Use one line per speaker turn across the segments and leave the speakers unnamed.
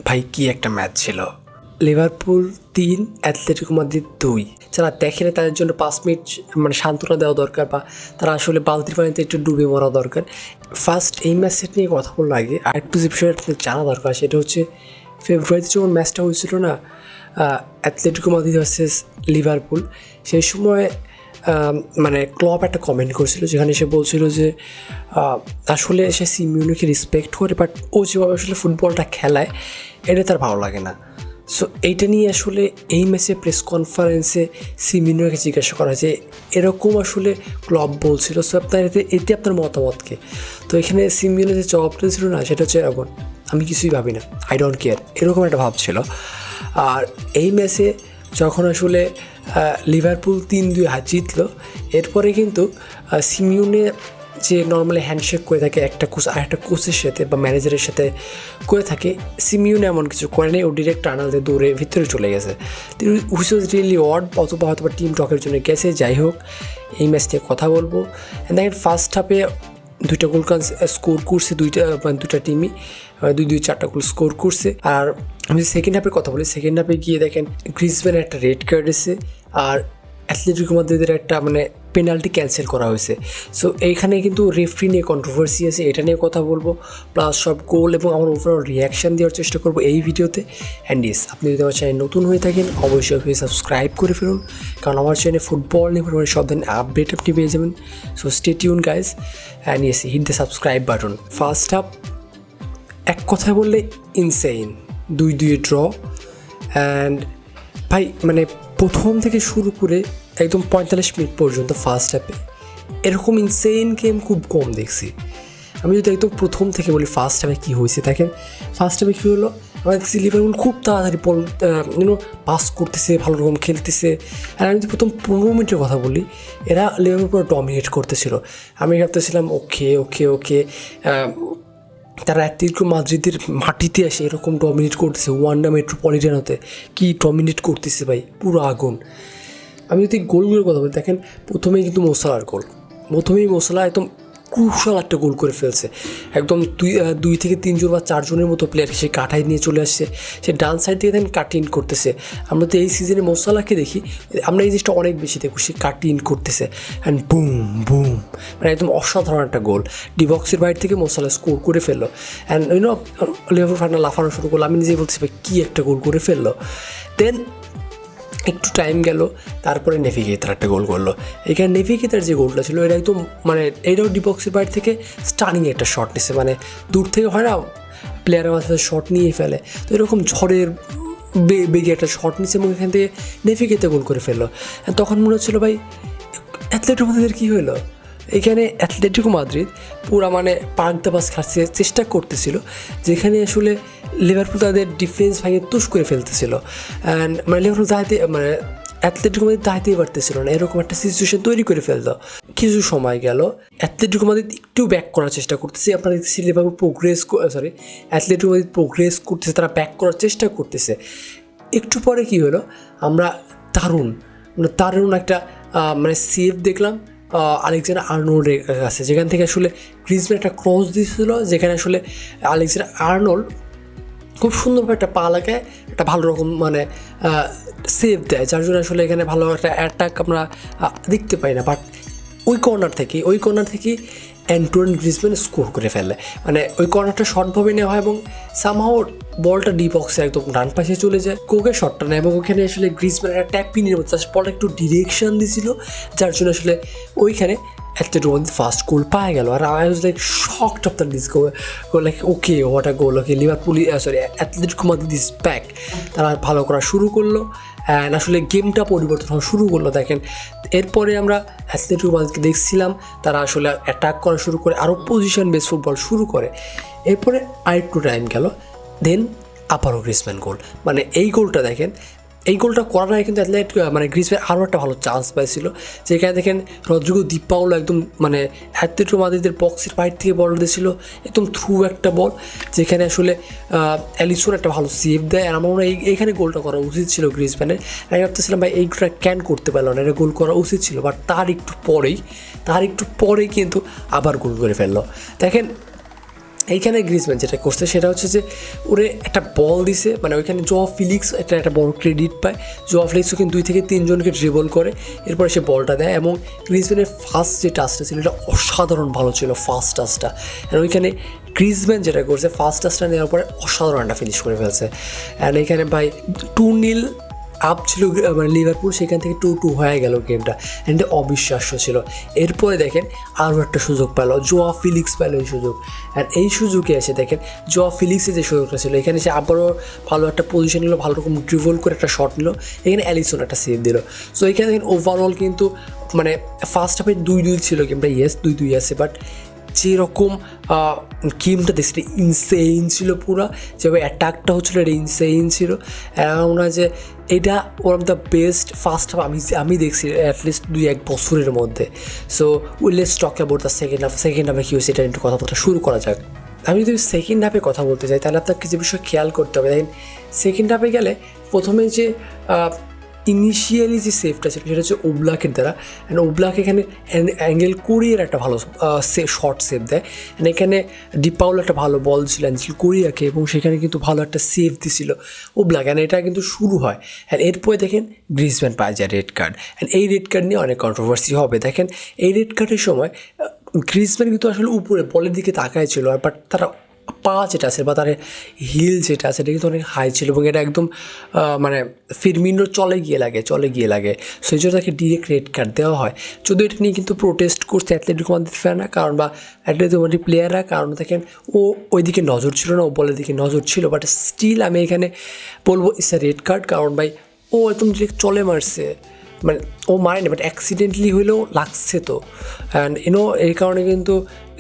ভাই কি একটা ম্যাচ ছিল। Liverpool 3 Atletico Madrid 2। যারা দেখেনি তাদের জন্য 5 মিনিট মানে সান্ত্বনা দেওয়া দরকার, বা তারা আসলে বালতির পানিতে একটু ডুবে মরা দরকার। ফার্স্ট এই ম্যাচটা নিয়ে কথা বলার আগে আরেকটু যে বিষয়টা আপনাদের জানা দরকার, সেটা হচ্ছে ফেব্রুয়ারিতে যখন ম্যাচটা হয়েছিল না, অ্যাটলেটিকো মাদ্রিদ ভার্সেস লিভারপুল, সেই সময় মানে ক্লপ একটা কমেন্ট করছিল, যেখানে সে বলছিল যে আসলে সে সিমিউনিকে রেসপেক্ট করে, বাট ও যেভাবে আসলে ফুটবলটা খেলায় এটা তার ভালো লাগে না। সো এইটা নিয়ে আসলে এই ম্যাচে প্রেস কনফারেন্সে সিমিউনিকে জিজ্ঞাসা করা যে এরকম আসলে ক্লব বলছিল, সো আপনার এতে আপনার মতামতকে। তো এখানে সিমিউনি যে জবাবটা ছিল না, সেটা হচ্ছে এরকম, আমি কিছুই ভাবি না, আই ডোন্ট কেয়ার, এরকম একটা ভাব ছিল। আর এই ম্যাচে যখন আসলে লিভারপুল 3-2 জিতলো, এরপরে কিন্তু সিমিউনে যে নর্মালি হ্যান্ডশেক করে থাকে একটা কোচ আর একটা কোচের সাথে বা ম্যানেজারের সাথে করে থাকে, সিমিউনে এমন কিছু করে নেই। ও ডিরেক্ট টানাল দিয়ে দৌড়ে ভিতরে চলে গেছে। হুইচ ওয়াজ রিয়েলি অড, অথবা হয়তো টিম টকের জন্য গেছে। যাই হোক, এই ম্যাচ নিয়ে কথা বলবো। দেখেন ফার্স্ট হাফে 2টা গোল স্কোর করছে, দুইটা টিমই 4টা গোল স্কোর করছে। আর আমি সেকেন্ড হাফের কথা বলি, সেকেন্ড হাফে গিয়ে দেখেন গ্রিজম্যানের একটা রেড কার্ড এসে, আর অ্যাথলেটিকো মাদ্রিদের একটা মানে পেনাল্টি ক্যান্সেল করা হয়েছে। সো এইখানে কিন্তু রেফারি নিয়ে কন্ট্রোভার্সি আছে, এটা নিয়ে কথা বলবো, প্লাস সব গোল এবং আমার ওভারঅল রিয়াকশান দেওয়ার চেষ্টা করবো এই ভিডিওতে। অ্যান্ড ইস, আপনি যদি আমার চ্যানেল নতুন হয়ে থাকেন অবশ্যই সাবস্ক্রাইব করে ফেলুন, কারণ আমার চ্যানেলে ফুটবল নিয়ে সব ধরনের আপডেট আপনি পেয়ে যাবেন। So stay tune guys, and yes hit the subscribe button. First half এক কথায় বললে ইনসেইন, 2-2 ড্র। অ্যান্ড ভাই মানে প্রথম থেকে শুরু করে একদম 45 মিনিট পর্যন্ত ফার্স্ট হাফে এরকম ইনসেইন গেম খুব কম দেখছি। আমি যদি একদম প্রথম থেকে বলি ফার্স্ট হাফে কী হয়েছে, দেখেন ফার্স্ট হাফে কী হলো, আমরা দেখছি লিভারপুল খুব তাড়াতাড়ি বল পাস করতেছে, ভালো রকম খেলতেছে। আর আমি যদি প্রথম 15 মিনিটের কথা বলি, এরা লিভারপুল পুরো ডমিনেট করতেছিল। আমি ভাবতেছিলাম ওকে ওকে ওকে তারা অ্যাটলেটিকো মাদ্রিদের মাটিতে আসে এরকম ডমিনেট করতেছে, ওয়ান্ডা মেট্রোপলিটানোতে কি ডমিনেট করতেছে ভাই, পুরো আগুন। আমি যদি গোলগুলোর কথা বলি, দেখেন প্রথমেই কিন্তু মোসালার গোল, প্রথমেই মোসালা একদম ক্রুশাল একটা গোল করে ফেলছে। একদম 2 থেকে 3 জন বা 4 জনের মতো প্লেয়ারকে সে কাটাই নিয়ে চলে আসছে, সে ডান সাইড থেকে দেখেন কাট ইন করতেছে। আমরা তো এই সিজনে মোসালাকে দেখি, আমরা এই জিনিসটা অনেক বেশি দেখি, সে কাট ইন করতেছে অ্যান্ড বুম বুম, মানে একদম অসাধারণ একটা গোল। ডিবক্সের বাইরে থেকে মোসালা স্কোর করে ফেললো, অ্যান্ড লিভারপুল ফাইনাল লাফানো শুরু করলো। আমি নিজেই বলছি ভাই কী একটা গোল করে ফেললো। দেন একটু টাইম গেল, তারপরে নেভিগেতার একটা গোল করলো। এখানে নেভিগেতার যে গোলটা ছিল, এটা একদম মানে এটাও ডিবক্সের বাইরে থেকে স্টার্নিং একটা শট নিচ্ছে, মানে দূর থেকে হয় না প্লেয়ারের মাথায় শট নিয়ে ফেলে, তো এরকম ঝড়ের বেগে একটা শট নিচ্ছে এবং এখান থেকে নেভিগেতা গোল করে ফেললো। তখন মনে হচ্ছিলো ভাই অ্যাথলেটিকো মাদ্রিদের কী হলো এখানে। অ্যাথলেটিকো মাদ্রিদ পুরা মানে পার্ক দা বাস খাচ্ছে চেষ্টা করতেছিল, যেখানে আসলে লিভারপুল তাদের ডিফেন্স ভাঙে তুষ করে ফেলতেছিল। অ্যান্ড মানে লিভারপুল দাঁড়াতে মানে অ্যাথলেটিকো মাদ্রিদ দাঁড়াতেই পারতেছিল না, এরকম একটা সিচুয়েশন তৈরি করে ফেলতো। কিছু সময় গেল, অ্যাথলেটিকো মাদ্রিদ একটু ব্যাক করার চেষ্টা করতেছে। আপনারা দেখতেছি লিভারপুল অ্যাথলেটিকো মাদ্রিদ প্রোগ্রেস করতেছে, তারা ব্যাক করার চেষ্টা করতেছে। একটু পরে কি হলো, আমরা দারুণ একটা মানে সেভ দেখলাম আলেকজান্ডার আর্নল্ডের কাছে, যেখান থেকে আসলে গ্রিজম্যান একটা ক্রস দিয়েছিল, যেখানে আসলে আলেকজান্ডার আর্নল্ড খুব সুন্দরভাবে একটা পা লাগায় একটা ভালো রকম মানে সেভ দেয়, যার জন্য আসলে এখানে ভালো একটা অ্যাটাক আমরা দেখতে পাই না। বাট ওই কর্নার থেকে অ্যান্টোয়ান গ্রিজম্যান স্কোর করে ফেলে, মানে ওই কর্নারটা শর্টভাবে নেওয়া হয় এবং সামহাও বলটা ডি বক্সে একদম ডান পাশে চলে যায়, কোকে শটটা নেয় এবং ওখানে আসলে গ্রিজম্যান একটা ট্যাপিনের মধ্যে বলটা একটু ডিরেকশন দিয়েছিল, যার জন্য আসলে ওইখানে অ্যাথলেটিকো মাদ্রিদ ফার্স্ট গোল পাওয়া গেল। আর I was like shocked of the this goal, like okay what a goal, okay Liverpool Atletico Madrid is back. তারা ভালো করা শুরু করলো অ্যান্ড আসলে গেমটা পরিবর্তন হওয়া শুরু করলো। দেখেন এরপরে আমরা অ্যাথলেটিকো মাদ্রিদকে দেখছিলাম, তারা আসলে অ্যাটাক করা শুরু করে, আরও পজিশন বেস ফুটবল শুরু করে। এরপরে আরেকটু টাইম গেল, দেন আবারও গ্রিজম্যান গোল। মানে এই গোলটা দেখেন, এই গোলটা করার আগে কিন্তু মানে গ্রিজম্যান আরও একটা ভালো চান্স পাইছিল, যেখানে দেখেন রদ্রিগো দি পাওলো একদম মানে অ্যাথলেটিকো মাদ্রিদের বক্সের বাইরে থেকে বল দিয়েছিল, একদম থ্রু একটা বল, যেখানে আসলে অ্যালিসন একটা ভালো সেভ দেয়। আর আমার মনে হয় এইখানে গোলটা করা উচিত ছিল গ্রিজম্যানের। আমি ভাবতেছিলাম ভাই এই গোলটা ক্যান করতে পারলো না, এটা গোল করা উচিত ছিল, বাট তার একটু পরেই কিন্তু আবার গোল করে ফেললো। দেখেন এইখানে গ্রিজম্যান যেটা করছে সেটা হচ্ছে যে ওরে একটা বল দিছে, মানে ওইখানে জোয়া ফিলিক্স একটা বড় ক্রেডিট পায়। জোয়া ফিলিক্স ওখানে 2 থেকে 3 জনকে ড্রিবল করে, এরপরে সে বলটা দেয়। এবং গ্রিজম্যানের ফার্স্ট যে টাচটা ছিল এটা অসাধারণ ভালো ছিল, ফার্স্ট টাচটা। অ্যান্ড ওইখানে গ্রিজম্যান যেটা করছে ফার্স্ট টাচটা নেওয়ার পরে অসাধারণ একটা ফিনিশ করে ফেলছে। অ্যান্ড এখানে ভাই 2-0 আপ ছিল মানে লিভারপুল, সেখান থেকে 2-2 হয়ে গেল গেমটা। অ্যান্ড অবিশ্বাস্য ছিল। এরপরে দেখেন আরও একটা সুযোগ পেল, জোয়া ফিলিক্স পেল এই সুযোগ। অ্যান্ড এই সুযোগে এসে দেখেন জোয়া ফিলিক্সের যে সুযোগটা ছিল, এখানে সে আবারও ভালো একটা পজিশন নিল, ভালো রকম ড্রিবল করে একটা শট নিল, এখানে অ্যালিসন একটা সেভ দিল। সো এখানে দেখেন ওভারঅল কিন্তু মানে ফার্স্ট হাফে 2-2 ছিল গেমটা, ইয়েস 2-2 আছে, বাট যেরকম গেমটা দেখছি ইনসেইন ছিল পুরো, যেভাবে অ্যাটাকটা হচ্ছিলো এটা ইনসেইন ছিল। মনে হয় যে এটা one of the best first half আমি দেখছি অ্যাটলিস্ট 2-1 বছরের মধ্যে। So let's talk about the second হাফে কী হয়েছে এটা একটু কথাবার্তা শুরু করা যাক। আমি যদি সেকেন্ড হাফে কথা বলতে চাই তাহলে আপনাকে যে বিষয়ে খেয়াল করতে হবে, দেখেন সেকেন্ড হাফে গেলে প্রথমে যে ইনিশিয়ালি যে সেভটা ছিল সেটা হচ্ছে ওব্লাকের দ্বারা। অ্যান্ড ওব্লাক এখানে অ্যাঙ্গেল কোরিয়ার একটা ভালো শর্ট সেভ দেয়। অ্যান্ড এখানে ডিপাউল একটা ভালো বল ছিল অ্যাঞ্জেল কোরিয়াকে, এবং সেখানে কিন্তু ভালো একটা সেভ দিছিল ওব্লাক। অ্যান্ড এটা কিন্তু শুরু হয়। অ্যান্ড এরপরে দেখেন গ্রিজম্যান পায় যায় রেড কার্ড। অ্যান্ড এই রেড কার্ড নিয়ে অনেক কন্ট্রোভার্সি হবে। দেখেন এই রেড কার্ডের সময় গ্রিজম্যান কিন্তু আসলে উপরে বলের দিকে তাকায় ছিল, বাট তারা পা যেটা আছে বা তার হিল যেটা আছে এটা কিন্তু অনেক হাই ছিল, এবং এটা একদম মানে ফিরমিনোর চলে গিয়ে লাগে। সেই জন্য তাকে ডিরেক্ট রেড কার্ড দেওয়া হয়। যদিও এটা নিয়ে কিন্তু প্রোটেস্ট করছে অ্যাথলেটিকো মাদ্রিদ ফ্যানরা, কারণ বা অ্যাথলেটিকো মাদ্রিদ প্লেয়াররা, কারণ দেখেন ও ওইদিকে নজর ছিল না, ও বলের দিকে নজর ছিল। বাট স্টিল আমি এখানে বলবো ইটস এ রেড কার্ড, কারণ ভাই ও একদম ডিরেক্ট চলে মারছে, মানে ও মারেনি বাট অ্যাক্সিডেন্টলি হইলেও লাগছে তো। অ্যান্ড এই কারণে কিন্তু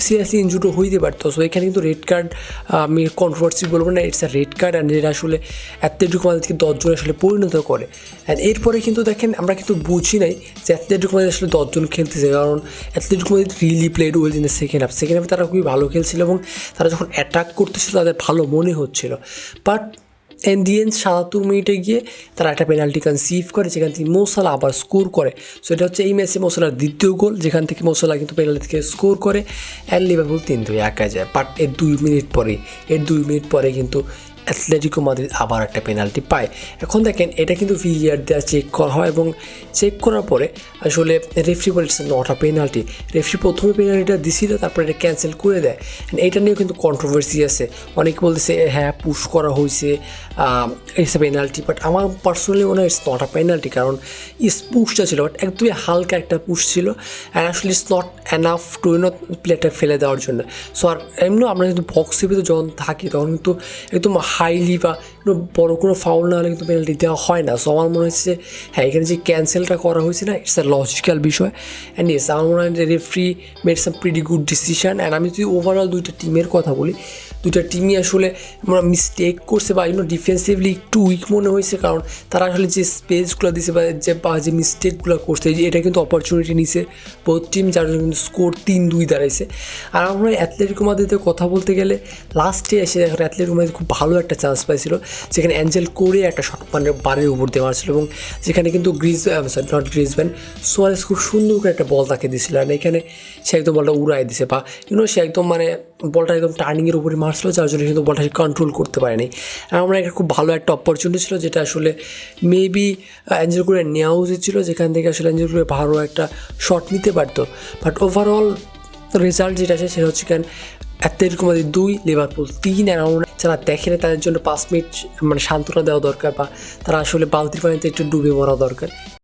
সিরিয়াসলি ইনজুরিও হইতে পারতো। সো এখানে কিন্তু রেড কার্ড আমি কন্ট্রোভার্সি বলবো না, it's a red card. And যেটা আসলে অ্যাথলেটিকো মাদ্রিদকে 10 জনে আসলে পরিণত করে। অ্যান্ড এরপরে কিন্তু দেখেন আমরা কিন্তু বুঝি নাই যে অ্যাথলেটিকো মাদ্রিদ আসলে 10 জন খেলতেছে, কারণ Atletico Madrid really played well in the second হাফে তারা খুবই ভালো খেলছিল, এবং তারা যখন অ্যাটাক করতেছিল তাদের ভালো মনে হচ্ছিল। বাট এন দি এন্ড 77 মিনিটে গিয়ে তারা একটা পেনাল্টি কনসিভ করে, যেখান থেকে মো সালাহ আবার স্কোর করে। সো এটা হচ্ছে এই ম্যাচে মো সালাহর দ্বিতীয় গোল, যেখান থেকে মো সালাহ কিন্তু পেনাল্টি থেকে স্কোর করে। অ্যান্ড লিভারপুল 3-2 একা যায়। বাট এর 2 মিনিট পরে কিন্তু অ্যাথলেটিকো মাদ্রিদ আবার একটা পেনাল্টি পায়। এখন দেখেন এটা কিন্তু ভিআর দেওয়া চেক করা হয়, এবং চেক করার পরে আসলে রেফারি বলে it's not a penalty. Referee প্রথমে পেনাল্টিটা দিছিল, তারপরে এটা ক্যান্সেল করে দেয়। এইটা নিয়েও কিন্তু কন্ট্রোভার্সি আছে, অনেকে বলতেছে হ্যাঁ পুশ করা হয়েছে, ইটস এ পেনাল্টি। বাট আমার পার্সোনালি মনে হয় ইটস নট আ পেনাল্টি, কারণ পুশটা ছিল বাট একদমই হালকা একটা পুশ ছিল। অ্যান্ড আসলে ইটস নট এনাফ টু প্লেয়ারটা ফেলে দেওয়ার জন্য। সো আর এমনিও আমরা কিন্তু বক্সের ভিতরে যখন থাকি তখন কিন্তু একদম হাইলি বা বড় কোনো ফাউল না হলে কিন্তু পেনাল্টি দেওয়া হয় না। সো আমার মনে হচ্ছে হ্যাঁ এখানে যে ক্যান্সেলটা করা হয়েছে না, ইটস আ লজিক্যাল বিষয়। অ্যান্ড ইয়েস আমার মনে হয় যে referee made some pretty good decision. And আমি যদি ওভারঅল দুইটা টিমের কথা বলি, দুইটা টিমই আসলে মিস্টেক করছে বা ডিফেন্সিভলি একটু উইক মনে হয়েছে, কারণ তারা আসলে যে স্পেসগুলো দিছে বা যে মিস্টেকগুলো করছে এটা কিন্তু অপরচুনিটি নিছে বোথ টিম, যার জন্য কিন্তু স্কোর 3-2 দাঁড়াইছে। আর আমরা অ্যাথলেটিকো মাদ্রিদের কথা বলতে গেলে লাস্টে এসে দেখো অ্যাথলেটিকো মাদ্রিদ খুব ভালো একটা চান্স পাইছিল, যেখানে অ্যাঞ্জেল কোরে একটা শট বারের উপর দিয়ে মারছিল, এবং যেখানে কিন্তু গ্রিজম্যান সোয়ারেস খুব সুন্দর করে একটা বল তাকে দিয়েছিল। আর এখানে সে একদম বলটা উড়াই দিছে, বা সে একদম মানে বলটা একদম টার্নিংয়ের উপরে মারছিল, যার জন্য কিন্তু বলটা কন্ট্রোল করতে পারেনি। আমরা একটা খুব ভালো একটা অপরচুনিটি ছিল, যেটা আসলে মেবি অ্যাঞ্জেল করে নেওয়া উচিত ছিল, যেখান থেকে আসলে অ্যাঞ্জেল করে ভালো একটা শট নিতে পারতো। বাট ওভারঅল রেজাল্ট যেটা আছে সেটা হচ্ছে কেন অ্যাথলেটিকো মাদ্রিদ 2 লিভারপুল 3। অ্যারাউন্ড যারা দেখেন তাদের জন্য 5 মিনিট মানে সান্ত্বনা দেওয়া দরকার, বা তারা আসলে বালতির পানিতে একটু ডুবে মরা দরকার।